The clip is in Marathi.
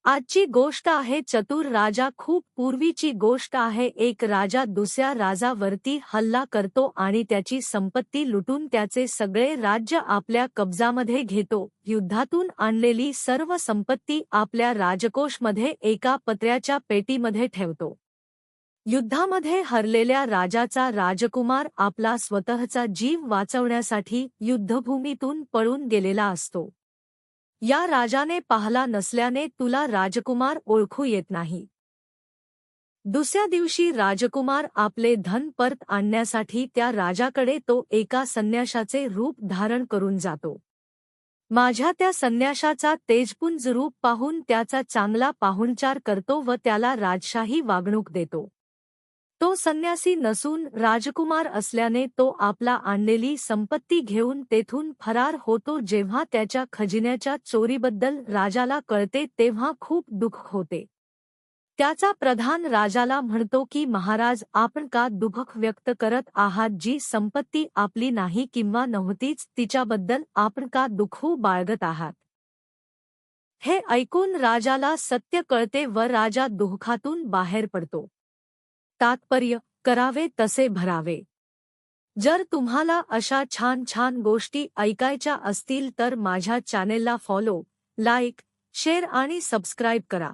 आजची गोष्ट आहे चतुर राजा. खूप पूर्वीची गोष्ट आहे. एक राजा दुसऱ्या राजावरती हल्ला करतो आणि त्याची संपत्ती लुटून त्याचे सगळे राज्य आपल्या कब्जामध्ये घेतो. युद्धातून आणलेली सर्व संपत्ती आपल्या राजकोषमध्ये एका पत्र्याच्या पेटीमध्ये ठेवतो. युद्धामध्ये हरलेल्या राजाचा राजकुमार आपला स्वतःचा जीव वाचवण्यासाठी युद्धभूमीतून पळून गेलेला असतो. या राजाने पाहला नसल्याने तुला राजकुमार ओळखू येत नाही. दुसऱ्या दिवशी राजकुमार आपले धन परत आणण्यासाठी त्या राजाकडे तो एका संन्याशाचे रूप धारण करून जातो. माझ्या त्या संन्याशाचा तेजपुंज रूप पाहून त्याचा चांगला पाहुणचार करतो व त्याला राजशाही वागणूक देतो. तो संन्यासी नसून राजकुमार असल्याने तो आपला आणलेली संपत्ती घेऊन तेथून फरार होतो. जेव्हा त्याच्या खजिन्याच्या चोरीबद्दल राजाला कळते तेव्हा खूप दुःख होते. त्याचा प्रधान राजाला म्हणतो की महाराज, आपण का दुःख व्यक्त करत आहात? जी संपत्ती आपली नाही किंवा नव्हतीच तिच्याबद्दल आपण का दुःख बाळगत आहात? हे ऐकून राजाला सत्य कळते व राजा दुःखातून बाहेर पडतो. तात्पर्य: करावे तसे भरावे. जर तुम्हाला अशा छान छान गोष्टी ऐकायच्या असतील तर माझ्या चॅनेलला फॉलो, लाईक, शेअर आणि सबस्क्राईब करा.